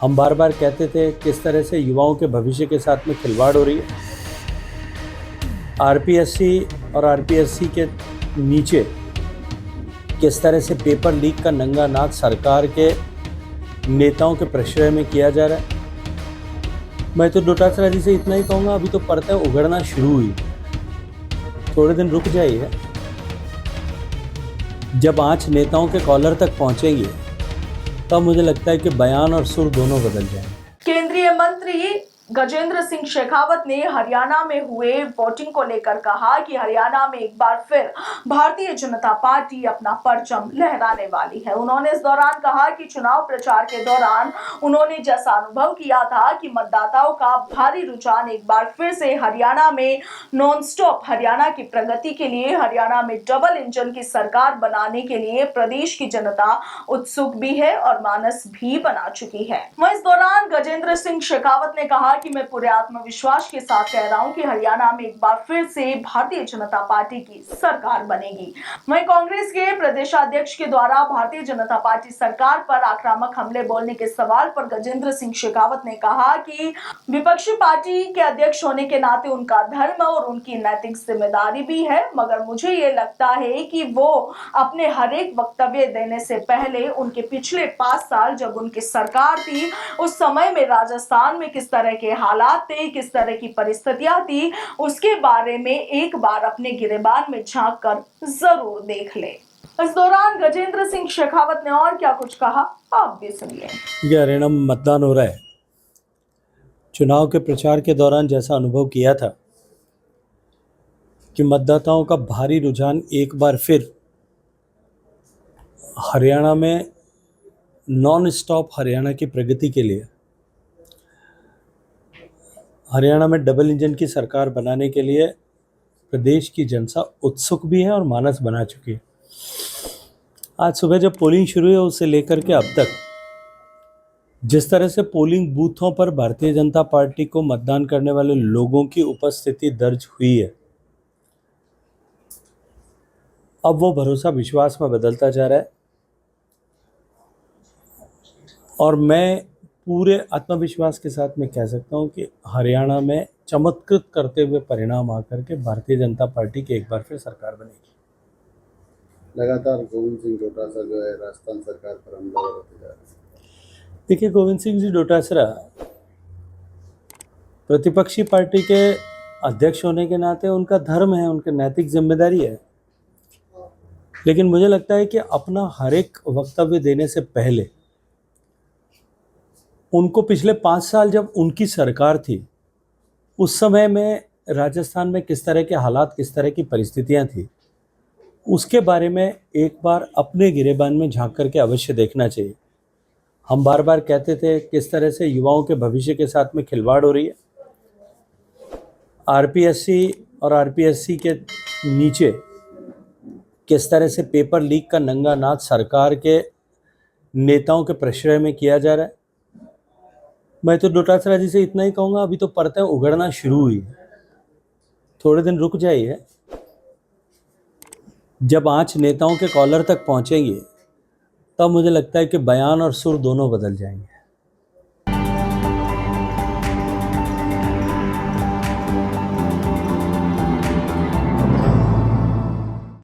हम बार बार कहते थे किस तरह से युवाओं के भविष्य के साथ में खिलवाड़ हो रही है। आरपीएससी और आरपीएससी के नीचे किस तरह से पेपर लीक का नंगा नाच सरकार के नेताओं के प्रश्रय में किया जा रहा है। मैं तो डोटासरा जी से इतना ही कहूँगा, अभी तो परतें उगड़ना शुरू हुई, थोड़े दिन रुक जाइए। जब आँच नेताओं के कॉलर तक पहुँचेंगे तब मुझे लगता है कि बयान और सुर दोनों बदल जाएंगे। केंद्रीय मंत्री गजेंद्र सिंह शेखावत ने हरियाणा में हुए वोटिंग को लेकर कहा कि हरियाणा में एक बार फिर भारतीय जनता पार्टी अपना परचम लहराने वाली है। उन्होंने इस दौरान कहा कि चुनाव प्रचार के दौरान उन्होंने जैसा अनुभव किया था कि मतदाताओं का भारी रुझान एक बार फिर से हरियाणा में नॉन स्टॉप हरियाणा की प्रगति के लिए, हरियाणा में डबल इंजन की सरकार बनाने के लिए प्रदेश की जनता उत्सुक भी है और मानस भी बना चुकी है। वहीं इस दौरान गजेंद्र सिंह शेखावत ने कहा कि मैं पूरे आत्मविश्वास के साथ कह रहा हूं कि हरियाणा में एक बार फिर से भारतीय जनता पार्टी की सरकार बनेगी। वहीं कांग्रेस के प्रदेशाध्यक्ष के द्वारा भारतीय जनता पार्टी सरकार पर आक्रामक हमले बोलने के सवाल पर गजेंद्र सिंह शेखावत ने कहा कि विपक्षी पार्टी के अध्यक्ष होने के नाते उनका धर्म और उनकी नैतिक जिम्मेदारी भी है, मगर मुझे ये लगता है कि वो अपने हर एक वक्तव्य देने से पहले उनके पिछले 5 साल जब उनकी सरकार थी उस समय में राजस्थान में किस तरह के हालात थे, किस तरह की परिस्थितियां थी, उसके बारे में एक बार अपने गिरेबान में झांक कर जरूर देख ले। इस दौरान गजेंद्र सिंह शेखावत ने और क्या कुछ कहा, आप भी सुनिए। ये हरियाणा में मतदान हो रहा है। चुनाव के प्रचार के दौरान जैसा अनुभव किया था कि मतदाताओं का भारी रुझान एक बार फिर हरियाणा में नॉन स्टॉप हरियाणा की प्रगति के लिए, हरियाणा में डबल इंजन की सरकार बनाने के लिए प्रदेश की जनता उत्सुक भी है और मानस बना चुकी है। आज सुबह जब पोलिंग शुरू हुई उससे लेकर के अब तक जिस तरह से पोलिंग बूथों पर भारतीय जनता पार्टी को मतदान करने वाले लोगों की उपस्थिति दर्ज हुई है, अब वो भरोसा विश्वास में बदलता जा रहा है और मैं पूरे आत्मविश्वास के साथ मैं कह सकता हूं कि हरियाणा में चमत्कृत करते हुए परिणाम आकर के भारतीय जनता पार्टी की एक बार फिर सरकार बनेगी। लगातार गोविंद सिंह डोटासरा जो है राजस्थान सरकार पर हमलावर होते जा रहे हैं। देखिए, गोविंद सिंह जी डोटासरा प्रतिपक्षी पार्टी के अध्यक्ष होने के नाते उनका धर्म है, उनकी नैतिक जिम्मेदारी है, लेकिन मुझे लगता है कि अपना हर एक वक्तव्य देने से पहले उनको पिछले 5 साल जब उनकी सरकार थी उस समय में राजस्थान में किस तरह के हालात, किस तरह की परिस्थितियां थी, उसके बारे में एक बार अपने गिरेबान में झांक करके अवश्य देखना चाहिए। हम बार बार कहते थे किस तरह से युवाओं के भविष्य के साथ में खिलवाड़ हो रही है। आरपीएससी और आरपीएससी के नीचे किस तरह से पेपर लीक का नंगा नाच सरकार के नेताओं के प्रश्रय में किया जा रहा है। मैं तो डोटासरा जी से इतना ही कहूँगा, अभी तो परतें उगड़ना शुरू हुई, थोड़े दिन रुक जाइए। जब आँच नेताओं के कॉलर तक पहुँचेंगे तब मुझे लगता है कि बयान और सुर दोनों बदल जाएंगे।